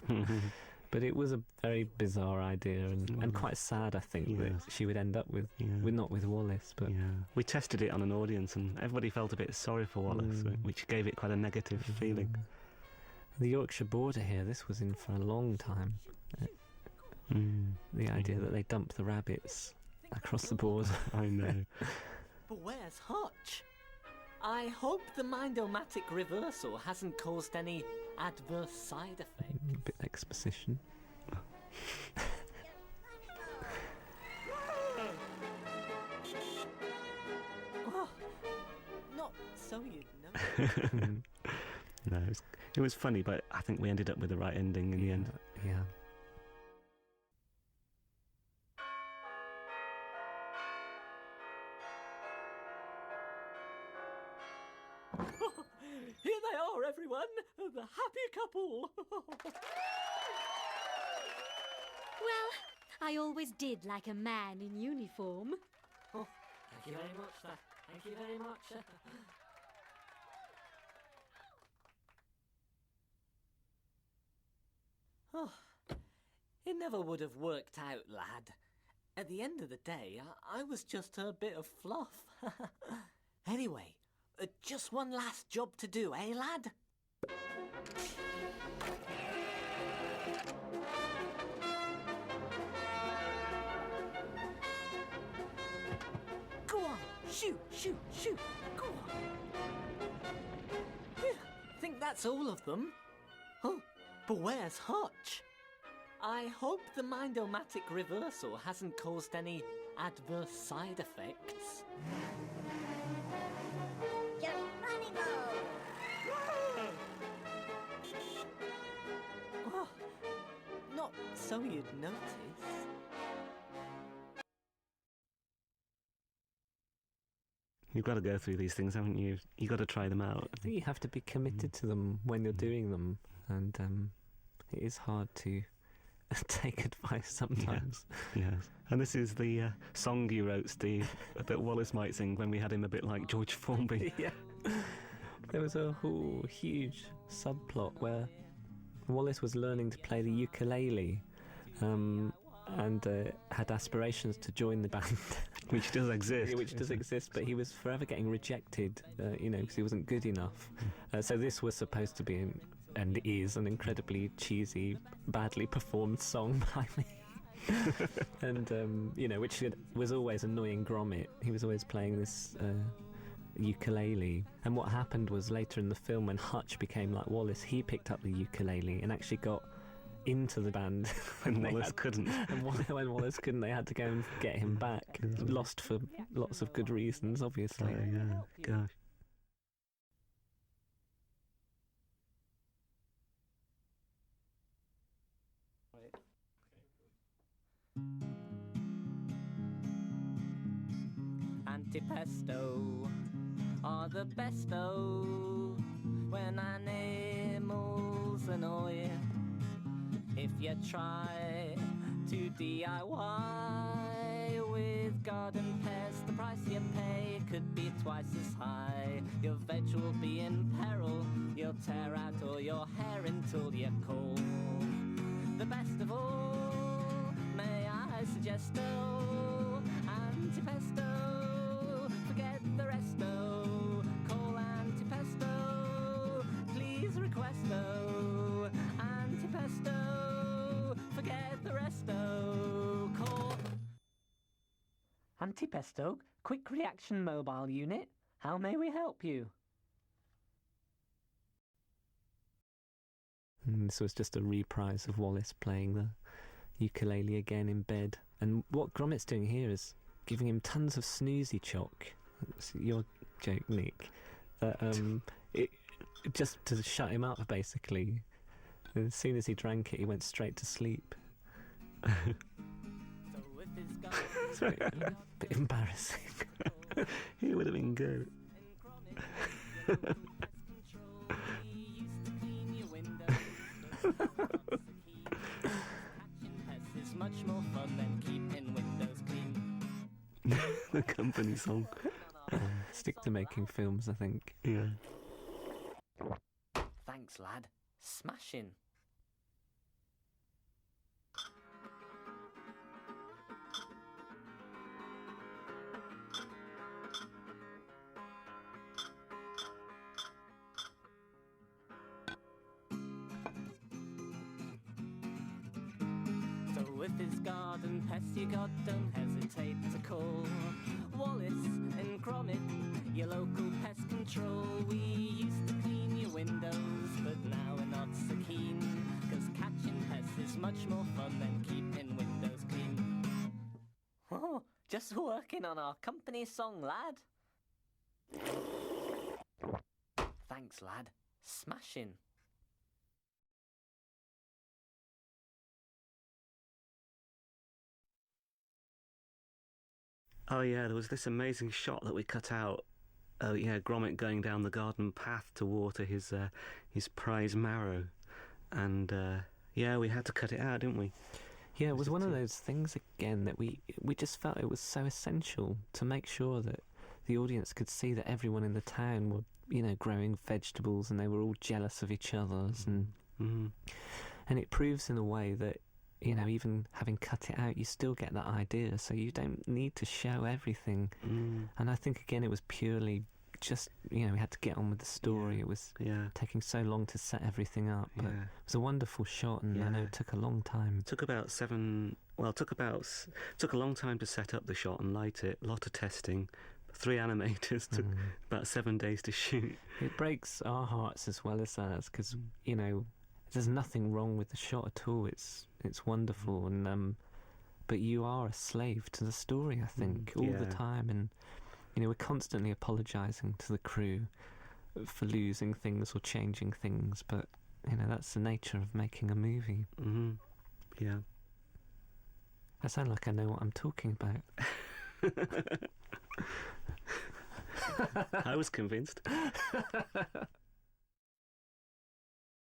But it was a very bizarre idea and quite sad, I think, that she would end up with not with Uolles. But we tested it on an audience and everybody felt a bit sorry for Uolles, which gave it quite a negative feeling. The Yorkshire border here, this was in for a long time. The idea that they dump the rabbits across the border. I know. But where's Hutch? I hope the Mindomatic reversal hasn't caused any adverse side effects. A bit exposition. Oh, not so you'd know. No, it was funny, but I think we ended up with the right ending in the end. Yeah. Here they are, everyone, the happy couple. Well, I always did like a man in uniform. Oh, thank you very much, sir. Thank you very much. Oh, it never would have worked out, lad. At the end of the day, I was just a bit of fluff. Anyway, just one last job to do, eh, lad? Go on, shoot, shoot, shoot, go on. Here, think that's all of them? Oh, but where's Hutch? I hope the Mindomatic reversal hasn't caused any adverse side effects. Oh, not so you'd notice. You've got to go through these things, haven't you? You've got to try them out. I think you have to be committed to them when you're doing them, and it is hard to take advice sometimes. Yes. And this is the song you wrote, Steve, that Uolles might sing when we had him a bit like George Formby. Yeah. There was a whole huge subplot where Uolles was learning to play the ukulele, and had aspirations to join the band. Which does exist. Which does exist, but he was forever getting rejected, because he wasn't good enough. So this was supposed to be and is an incredibly cheesy, badly performed song by me. And, which was always annoying Gromit. He was always playing this ukulele. And what happened was later in the film, when Hutch became like Wallace, he picked up the ukulele and actually got into the band when Wallace couldn't. And when Wallace couldn't, they had to go and get him back. Lost for lots of good reasons, obviously. Oh, yeah. Gosh. Antipesto are the besto when animals annoy. If you try to DIY with garden pests, the price you pay could be twice as high. Your veg will be in peril, you'll tear out all your hair until you call. The best of all, may I suggest, antipesto, forget the resto, call antipesto, please requesto, antipesto, forget the resto, call. Antipesto, quick reaction mobile unit, how may we help you? This was just a reprise of Wallace playing the ukulele again in bed. And what Gromit's doing here is giving him tons of snoozy chalk. It's your joke, Nick. Just to shut him up, basically. As soon as he drank it, he went straight to sleep. It's a bit embarrassing. He would have been good. It's much more fun than keeping windows clean. The company song. Stick to making films, I think. Yeah. Thanks, lad. Smashing. With his garden pest you got, don't hesitate to call Wallace and Gromit, your local pest control. We used to clean your windows, but now we're not so keen, 'cause catching pests is much more fun than keeping windows clean. Oh, just working on our company song, lad. Thanks, lad. Smashing. Oh yeah, there was this amazing shot that we cut out. Gromit going down the garden path to water his prize marrow, and we had to cut it out, didn't we? Yeah, it was one of those things again that we just felt it was so essential to make sure that the audience could see that everyone in the town were, growing vegetables and they were all jealous of each other's, and it proves in a way that, even having cut it out, you still get that idea, so you don't need to show everything. And I think, again, it was purely just, we had to get on with the story. Yeah. It was taking so long to set everything up, but it was a wonderful shot, and I know it took a long time. Took a long time to set up the shot and light it, a lot of testing. 3 animators, took about 7 days to shoot. It breaks our hearts as well as ours, because, there's nothing wrong with the shot at all. It's wonderful, and but you are a slave to the story, I think, all the time, and we're constantly apologising to the crew for losing things or changing things, but that's the nature of making a movie. Yeah. I sound like I know what I'm talking about. I was convinced.